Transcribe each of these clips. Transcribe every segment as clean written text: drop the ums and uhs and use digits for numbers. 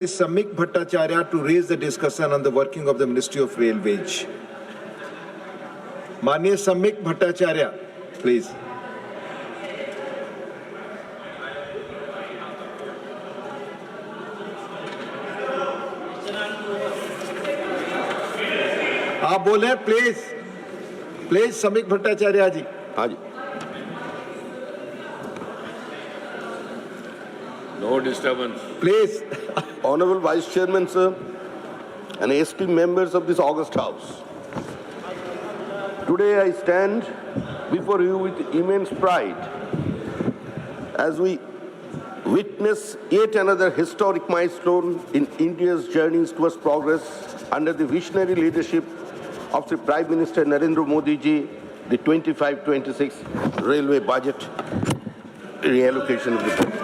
Samik Bhattacharya to raise the discussion on the working of the Ministry of Railways. Manya Samik Bhattacharya, please. आप बोले please Samik Bhattacharya जी. हाँ जी. No disturbance. Please. Honorable Vice Chairman, sir, and esteemed members of this august house. Today I stand before you with immense pride as we witness yet another historic milestone in India's journeys towards progress under the visionary leadership of the Prime Minister Narendra Modi ji, the 25-26 railway budget reallocation of the budget.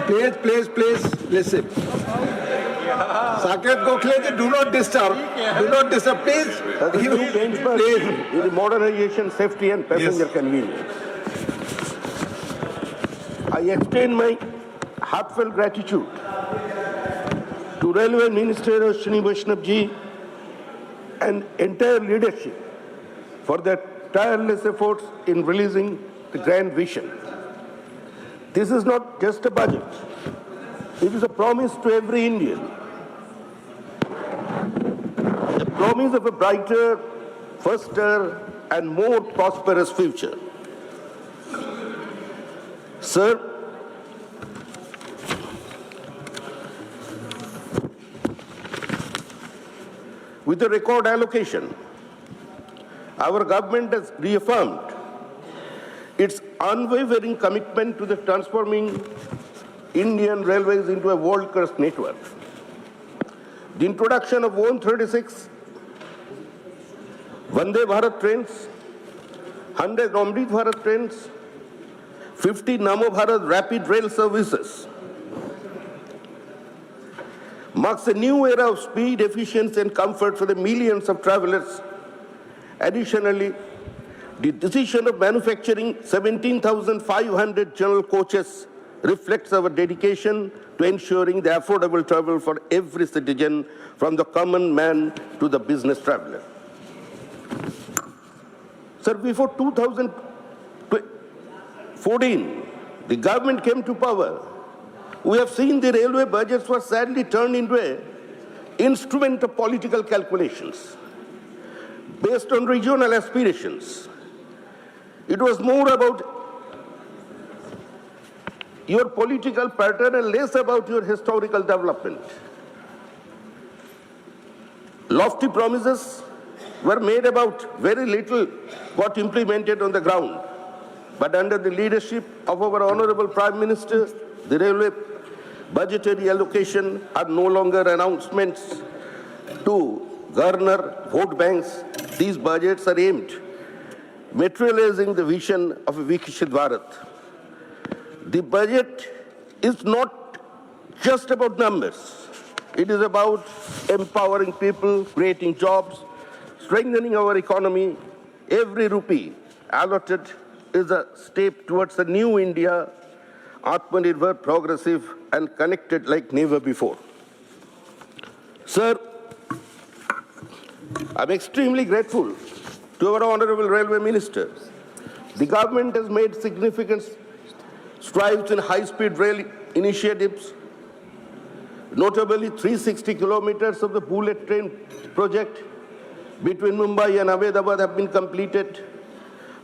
Please, listen. Saket Gokhale, do not disturb. Please. That's a new benchmark in the modernization, safety and passenger convenience. I extend my heartfelt gratitude to Railway Minister Ashwini Vaishnav ji and entire leadership for their tireless efforts in releasing the grand vision. This is not just a budget. It is a promise to every Indian. A promise of a brighter, faster, and more prosperous future. Sir, with the record allocation, our government has reaffirmed its unwavering commitment to the transforming Indian railways into a world-class network. The introduction of 136 Vande Bharat trains, 100 Amrit Bharat trains, 50 Namo Bharat rapid rail services marks a new era of speed, efficiency and comfort for the millions of travelers. Additionally, the decision of manufacturing 17,500 general coaches reflects our dedication to ensuring the affordable travel for every citizen, from the common man to the business traveler. Sir, before 2014, the government came to power. We have seen the railway budgets were sadly turned into an instrument of political calculations based on regional aspirations. It was more about your political pattern and less about your historical development. Lofty promises were made about very little got implemented on the ground. But under the leadership of our Honorable Prime Minister, the railway budgetary allocation are no longer announcements to garner vote banks. These budgets are aimed materializing the vision of a Viksit Bharat. The budget is not just about numbers. It is about empowering people, creating jobs, strengthening our economy. Every rupee allotted is a step towards a new India, Atmanirbhar, progressive and connected like never before. Sir, I'm extremely grateful to our Honorable Railway Minister. The government has made significant strides in high-speed rail initiatives. Notably, 360 kilometers of the bullet train project between Mumbai and Ahmedabad have been completed,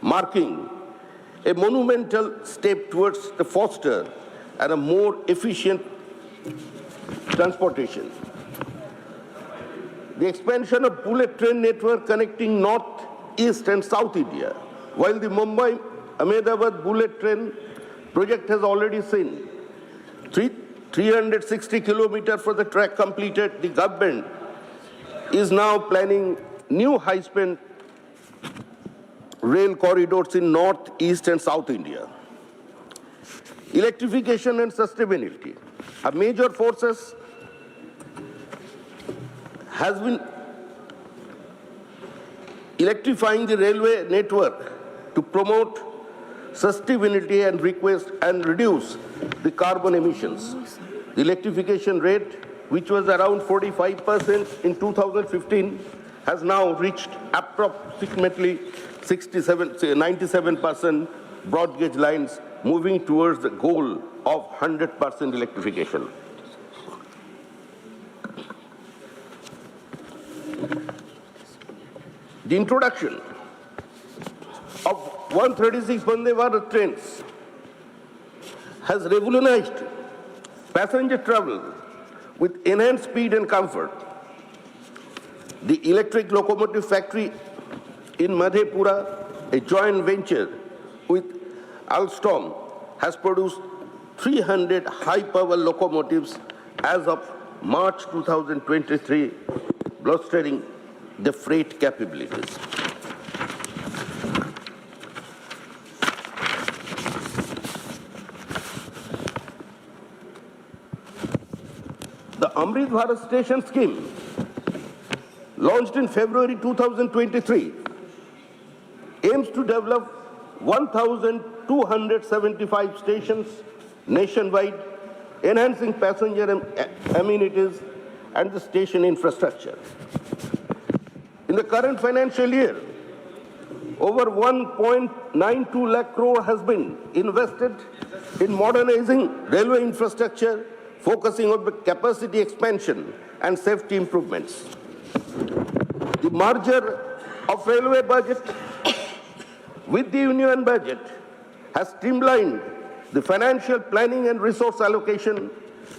marking a monumental step towards the faster and a more efficient transportation. The expansion of bullet train network connecting North, East and South India, while the Mumbai-Ahmedabad bullet train project has already seen 360 kilometers for the track completed. The government is now planning new high-speed rail corridors in North, East and South India. Electrification and sustainability. A major focus has been electrifying the railway network to promote sustainability and reduce the carbon emissions. The electrification rate, which was around 45% in 2015, has now reached approximately 97% broad gauge lines, moving towards the goal of 100% electrification. The introduction of 136 Vande Bharat trains has revolutionized passenger travel with enhanced speed and comfort. The electric locomotive factory in Madhepura, a joint venture with Alstom, has produced 300 high-power locomotives as of March 2023, bolstering the freight capabilities. The Amrit Bharat Station scheme, launched in February 2023, aims to develop 1,275 stations nationwide, enhancing passenger amenities and the station infrastructure. In the current financial year, over 1.92 lakh crore has been invested in modernizing railway infrastructure, focusing on the capacity expansion and safety improvements. The merger of railway budget with the union budget has streamlined the financial planning and resource allocation,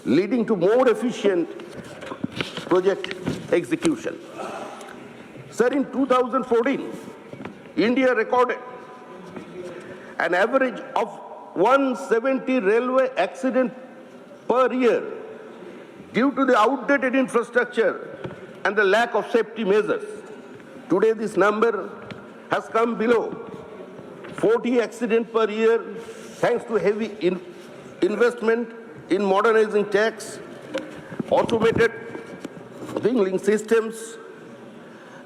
leading to more efficient project execution. Sir, in 2014, India recorded an average of 170 railway accidents per year due to the outdated infrastructure and the lack of safety measures. Today, this number has come below 40 accidents per year thanks to heavy investment in modernizing tracks, automated signaling systems,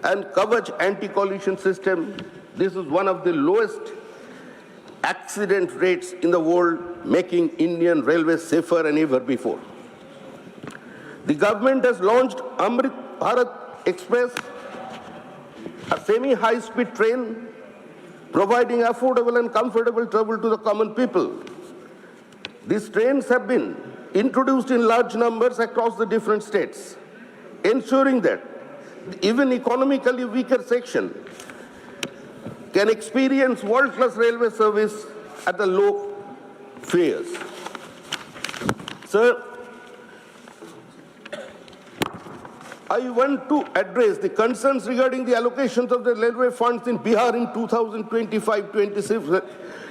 and Kavach anti-collision system. This is one of the lowest accident rates in the world, making Indian railways safer than ever before. The government has launched Amrit Bharat Express, a semi-high-speed train providing affordable and comfortable travel to the common people. These trains have been introduced in large numbers across the different states, ensuring that even economically weaker section can experience world-class railway service at the low fares. Sir, I want to address the concerns regarding the allocations of the railway funds in Bihar in 2025-26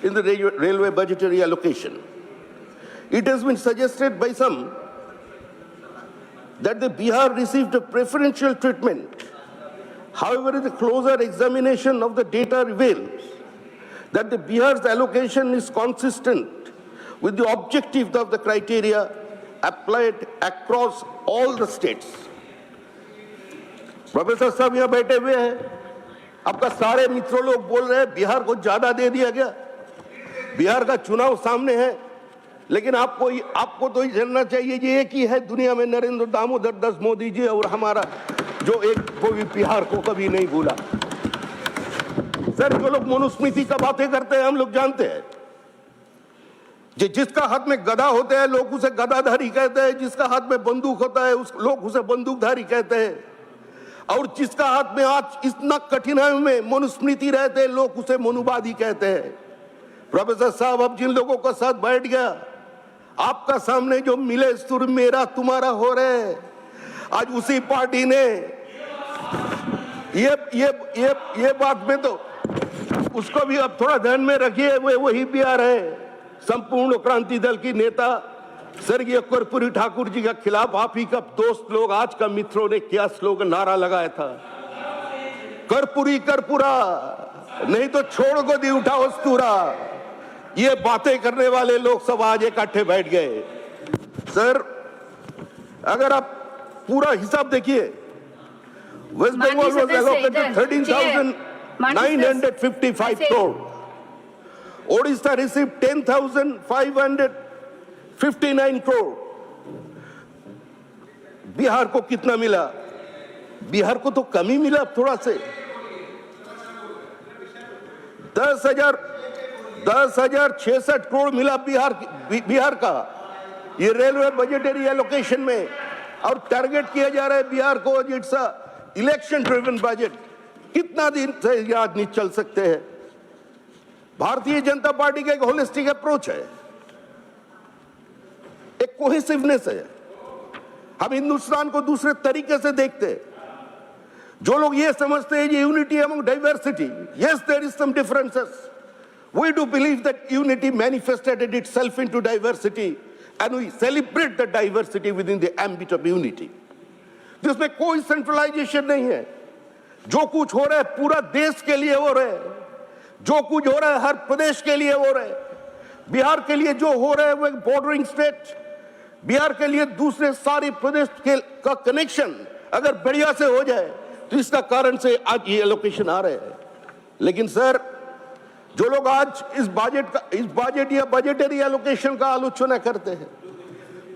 in the railway budgetary allocation. It has been suggested by some that the Bihar received a preferential treatment. However, the closer examination of the data reveals that the Bihar's allocation is consistent with the objectives of the criteria applied across all the states. Professor साहब यहाँ बैठे हुए हैं, आपका सारे मित्रों लोग बोल रहे हैं बिहार को ज्यादा दे दिया गया। बिहार का चुनाव सामने है, लेकिन आपको तो ये जानना चाहिए ये एक ही है दुनिया में, नरेंद्र दामोदर दास मोदी जी और हमारा जो एक वो भी बिहार को कभी नहीं भूला। सर, जो लोग मनुस्मृति का बातें करते हैं हम लोग जानते हैं, जिसका हाथ में गदा होता है लोग उसे गदाधारी कहते हैं, जिसका हाथ में बंदूक होता है लोग उसे बंदूकधारी कहते हैं, और जिसका हाथ में आज इतना कठिनाई में मनुस्मृति रहते हैं लोग उसे मनुवादी कहते हैं। प्रोफेसर साहब, अब जिन लोगों का साथ बैठ गया, आपका सामने जो मिले सुर मेरा तुम्हारा हो रहे, आज उसी पार्टी ने ये बात में तो उसको भी अब थोड़ा ध्यान में रखिए, वही बिहार है। संपूर्ण क्रांति दल की नेता स्वर्गीय कर्पूरी ठाकुर जी के खिलाफ आप ही का दोस्त लोग, आज का मित्रों ने क्या स्लोगन नारा लगाया था, कर्पूरी कर्पूरा नहीं तो छोड़ को दी उठा वस्तूरा। ये बातें करने वाले लोग सब आज इकट्ठे बैठ गए। सर, अगर आप पूरा हिसाब देखिए, West Bengal was allocated 13,955 crore, Odisha received 10,559 crore, Bihar को कितना मिला? बिहार को तो कम ही मिला थोड़ा से। 10,066 करोड़ मिला बिहार का ये रेलवे बजटरी एलोकेशन में, और टारगेट किया जा रहा है बिहार को इट्स इलेक्शन ड्रिवन बजट। कितना दिन से याद नहीं चल सकते हैं? भारतीय जनता पार्टी का एक होलिस्टिक अप्रोच है, एक कोहेसिवनेस है। हम हिंदुस्तान को दूसरे तरीके से देखते हैं। जो लोग ये समझते हैं ये unity among diversity, yes there is some differences, we do believe that unity manifested itself into diversity and we celebrate the diversity within the ambit of unity। जिसमें कोई सेंट्रलाइजेशन नहीं है। जो कुछ हो रहा है पूरा देश के लिए हो रहा है, जो कुछ हो रहा है हर प्रदेश के लिए हो रहा है। बिहार के लिए जो हो रहा है वो एक बॉर्डरिंग स्टेट, बिहार के लिए दूसरे सारे प्रदेश का कनेक्शन अगर बढ़िया से हो जाए तो इसका कारण से आज ये एलोकेशन आ रहे हैं। लेकिन सर, जो लोग आज इस बजट या बजटरी एलोकेशन का आलोचना करते हैं,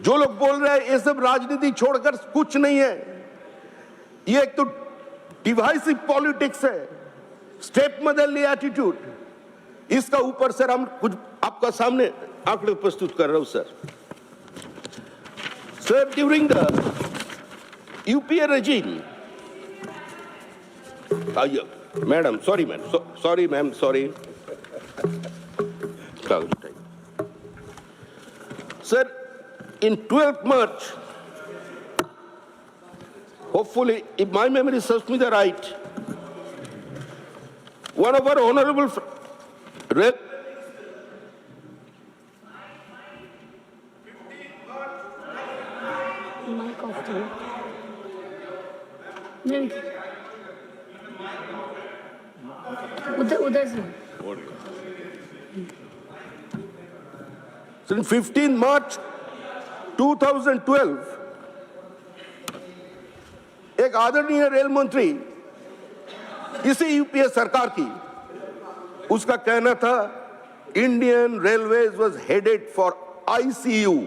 जो लोग बोल रहे हैं ये सब राजनीति छोड़कर कुछ नहीं है, ये एक तो डिवाइसिव पॉलिटिक्स है, स्टेप मदरली एटीट्यूड, इसका ऊपर सर हम कुछ आपका सामने आंकड़े प्रस्तुत कर रहा हूं sir. Sir, during the UPA regime, madam sorry ma'am sorry sir, in 12th March, hopefully if my memory serves me the right, one of our honorable mic off too. नहीं, उधर से। So in 15 March 2012, एक आदरणीय rail मंत्री इसी UPA सरकार की, उसका कहना था Indian railways was headed for ICU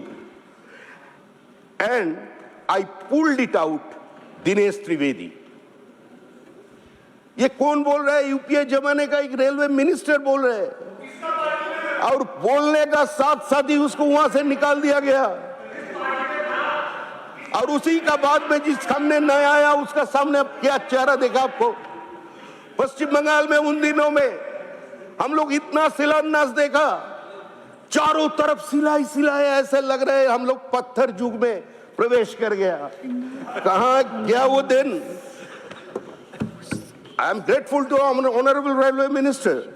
and I pulled it out, Dinesh Trivedi. ये कौन बोल रहा है? यूपीए जमाने का एक रेलवे मिनिस्टर बोल रहे हैं, और बोलने का साथ साथ ही उसको वहां से निकाल दिया गया। और उसी का बाद में जिस सामने न आया उसका सामने क्या चेहरा देखा आपको? पश्चिम बंगाल में उन दिनों में हम लोग इतना शिलान्यास देखा, चारों तरफ सिलाई सिलाई, ऐसे लग रहे हैं हम लोग पत्थर युग में प्रवेश कर गया। कहां गया वो दिन? I am grateful to Honorable Railway Minister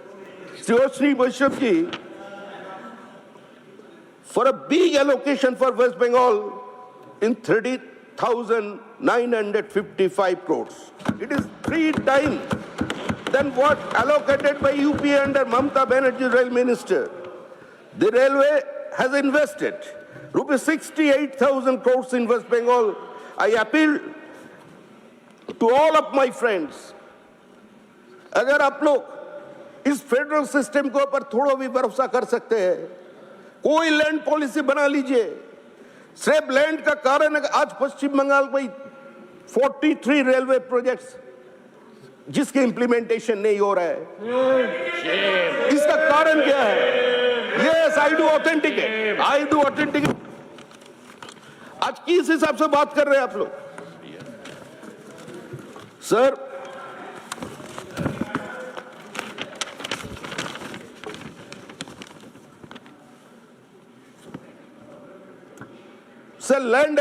Shri Vaishnav ji for a big allocation for West Bengal in 30,955 crores. It is 3 times than what allocated by UP under Mamata Banerjee Rail Minister. The railway has invested rupees 68,000 crores in West Bengal. I appeal to all of my friends, अगर आप लोग इस federal system के ऊपर थोड़ा भी भरोसा कर सकते हैं, कोई लैंड पॉलिसी बना लीजिए। सिर्फ लैंड का कारण है आज पश्चिम बंगाल में 43 रेलवे प्रोजेक्ट्स जिसके इंप्लीमेंटेशन नहीं हो रहा है। इसका कारण क्या है? Yes, I do authenticate. आज किस हिसाब से बात कर रहे हैं आप लोग? Sir, land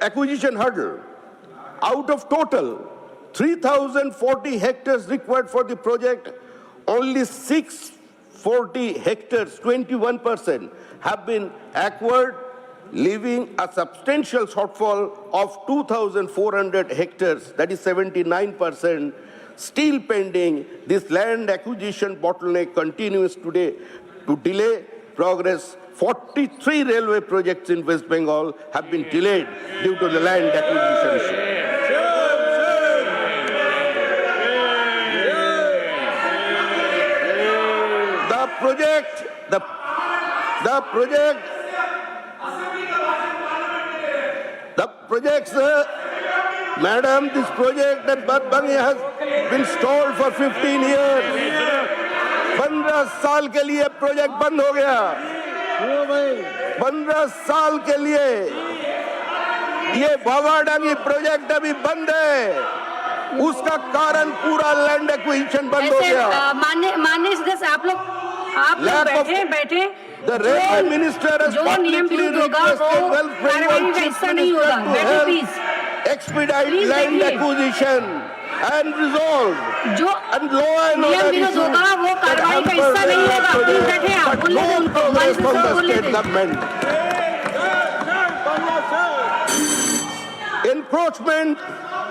acquisition hurdle, out of total 3,040 hectares required for the project, only 640 hectares, 21%, have been acquired, leaving a substantial shortfall of 2,400 hectares, that is 79%, still pending. This land acquisition bottleneck continues today to delay progress. 43 railway projects in West Bengal have been delayed due to the land acquisition issue. The projects, madam, this project at Badbangi has been stalled for 15 years. 15 साल के लिए project बंद हो गया. 15 साल के लिए ये भावाडांगी प्रोजेक्ट अभी बंद है. उसका कारण पूरा लैंड एक्विजिशन बंद हो गया. माननीय सदस्य आप लोग बैठे The railway minister has जो नियम publicly विरुद्ध होगा requested वो welfare कार्रवाई का हिस्सा नहीं होगा. बैठे प्लीज. expedite Please land बैठिए. acquisition and resolve जो and law and नियम order विरुद्ध issues होगा वो that कार्रवाई का hamper हिस्सा नहीं railway होगा. प्लीज projects, बैठे आप. but बोलने no दें उनको. progress from the बोलने state दें. government. Encroachment,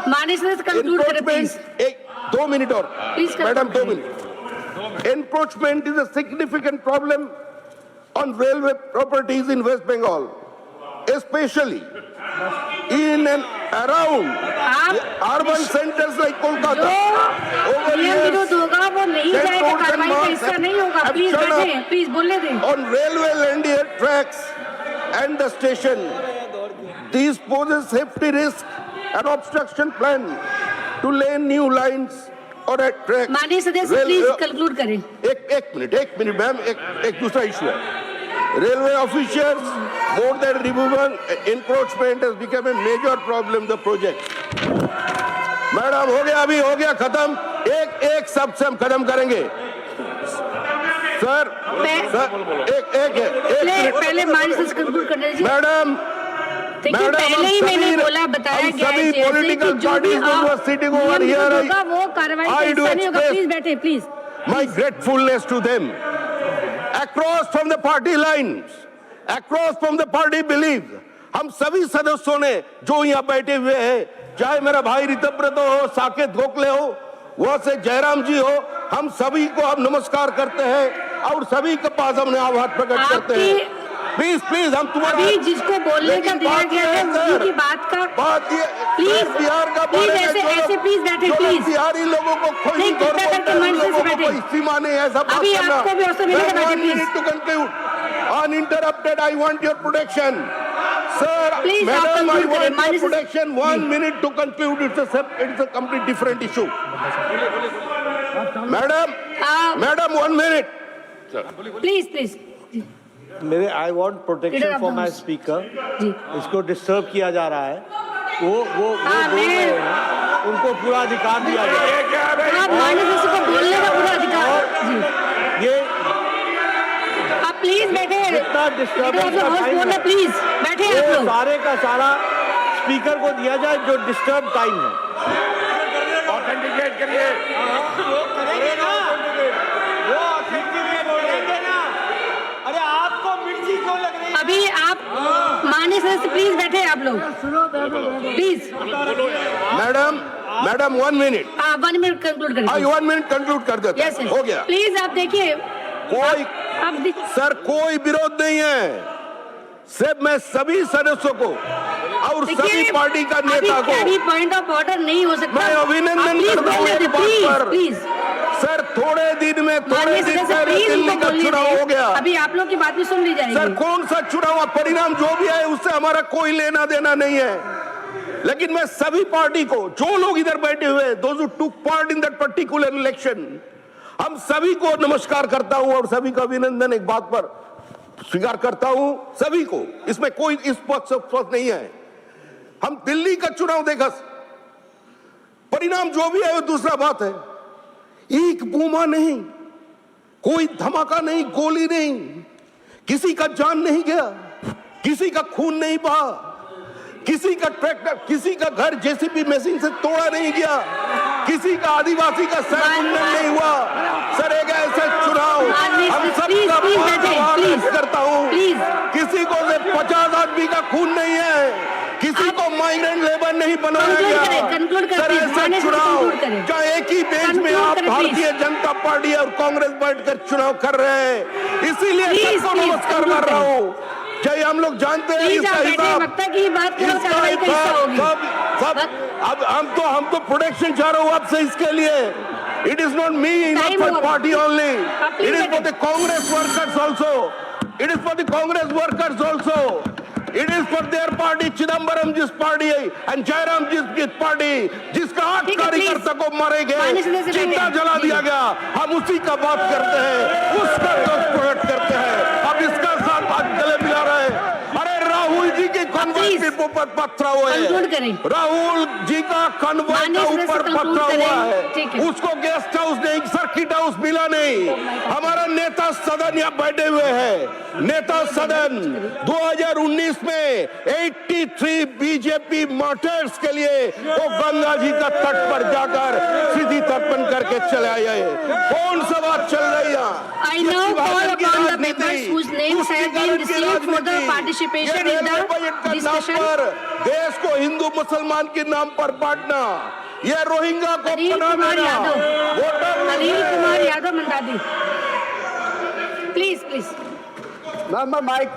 माननीय सदस्य कंक्लूड करें प्लीज. एक 2 मिनट और Please conclude. Madam 2 minute. Encroachment is a significant problem on railway properties in West Bengal, especially in and around the urban centers like Kolkata. जो Over नियम years, विरुद्ध होगा वो नहीं Ten जाएगा. roads and कार्रवाई का malls हिस्सा have- नहीं होगा. have प्लीज shut बैठे. up. प्लीज बोलने दें. on railway linear tracks and the station. These poses safety risk and obstruction plan to lay new lines or at tracks. माननीय सदस्य Rail- प्लीज कंक्लूड करें. एक मिनट मैम, एक दूसरा issue है. Railway officials, more than removal, encroachment has become a major problem. The project. Madam हो गया खत्म. एक शब्द से हम खत्म करेंगे. सर पहले माननीय सदस्य कंक्लूड करने दीजिए. मैडम, देखिए पहले ही मैंने बोला बताया गया है सभी जैसे कि political जो भी parties who are sitting over नियम here, विरुद्ध होगा वो कार्रवाई का I do हिस्सा नहीं होगा. express प्लीज बैठे please. my gratefulness to them across from the party lines, across from the party beliefs. हम सभी सदस्यों ने जो यहाँ बैठे हुए हैं, चाहे मेरा भाई ऋतव्रत हो, साकेत गोखले हो, वह से जयराम जी हो, हम सभी को हम नमस्कार करते हैं और सभी के पास हमने आभार प्रकट करते हैं. प्लीज हम तुम्हारा अभी जिसको बोलने का दिया गया है उनकी बात का बात ये प्लीज बिहार का प्लीज ऐसे प्लीज बैठे प्लीज. बिहारी लोगों को खोई नहीं, कृपया करके मंच से लोगों को बैठे. कोई सीमा नहीं है. सब अभी आपको भी अवसर मिलेगा बैठे please. to conclude uninterrupted. I want your protection, sir. Please, आप Madam, I conclude करें. want माननीय your protection. 1 minute to conclude. It's a complete different issue. Madam, 1 minute. Please मेरे I want protection for my speaker. जी. इसको disturb किया जा रहा है. वो बोल हाँ, रहे हैं, उनको पूरा अधिकार दिया जाए. आप माननीय सदस्य को बोलने का पूरा अधिकार. जी ये आप प्लीज बैठे. जितना डिस्टर्बेंस आप का लोग टाइम बोलना है, प्लीज बैठे आप वो लोग. सारे का सारा स्पीकर को दिया जाए जो डिस्टर्ब टाइम है. ऑथेंटिकेट करिए. वो करेंगे ना. अरे आपको मिर्ची क्यों लग रही है? अभी आप माननीय सदस्य प्लीज बैठे आप लोग please. Madam 1 minute. 1 minute conclude करें. 1 minute conclude कर देता यस हो गया. प्लीज आप देखिए. कोई आप सर कोई विरोध नहीं है. सिर्फ मैं सभी सदस्यों को और सभी पार्टी का नेता को अभी पॉइंट ऑफ ऑर्डर नहीं हो सकता. मैं अभिनंदन करता हूँ इस बात पर. प्लीज सर थोड़े दिन माननीय सदस्य पहले प्लीज दिल्ली उनको का बोलने चुनाव दें. हो गया. अभी आप लोग की बात भी सुन ली सर जाएगी. कौन सा चुनाव परिणाम जो भी है उससे हमारा कोई लेना देना नहीं है. लेकिन मैं सभी पार्टी को जो लोग इधर बैठे हुए those who took part in that particular election, हम सभी को नमस्कार करता हूं और सभी का अभिनंदन एक बात पर स्वीकार करता हूं. सभी को इसमें कोई इस पक्ष नहीं है. हम दिल्ली का चुनाव देखा, परिणाम जो भी है वो दूसरा बात है. एक बूमा नहीं, कोई धमाका नहीं, गोली नहीं, किसी का जान नहीं गया, किसी का खून नहीं बहा, किसी का ट्रैक्टर, किसी का घर जेसीबी मशीन से तोड़ा नहीं गया, किसी का आदिवासी का सर मुंडन नहीं हुआ. सर एक ऐसा चुनाव हम सबका आभार करता हूँ. किसी को 50 आदमी का खून नहीं है, किसी को माइग्रेंट लेबर नहीं बनाया गया. सर ऐसा चुनाव जहाँ एक ही बेंच में आप भारतीय जनता पार्टी और कांग्रेस बैठकर चुनाव कर रहे हैं, इसीलिए सबको नमस्कार कर रहा हूँ. जय हम लोग जानते हैं इसका हिसाब. सब अब हम तो प्रोटेक्शन चाह रहा हूँ आपसे इसके लिए. It is not me, not for party only. It is for the Congress workers also. It is for the Congress workers also. It is for their party, Chidambaram जिस party and Jairam जिस party, जिसका 8 ठीक है, कार्यकर्ता please. को मारे गए, माननीय सदस्य चिता बैठे। जला जी। दिया गया, हम उसी का बात करते हैं, उसका दोष प्रकट करते हैं, अब इसका साथ हाथ गले मिला रहे हैं। अरे राहुल जी के कन्वॉय please. के ऊपर पथरा हुआ Conclude है, करें। राहुल जी का कन्वॉय माननीय का सदस्य ऊपर conclude पथरा हुआ करें। ठीक है, है। उसको गेस्ट हाउस नहीं, सर्किट हाउस मिला नहीं। हमारा नेता सदन यहाँ बैठे हुए हैं, नेता सदन 2019 में 83 बीजेपी मार्टर्स के लिए वो गंगा जी का तट पर जाकर सीधी तर्पण करके चले आए। कौन सा बात चल रही है? I now call upon the members whose names have been received for the participation in the discussion. देश को हिंदू मुसलमान के नाम पर बांटना, ये रोहिंगा को अनिल पनाह कुमार देना, यादव, वोटर अनिल कुमार यादव मंदादी, प्लीज प्लीज। Mike.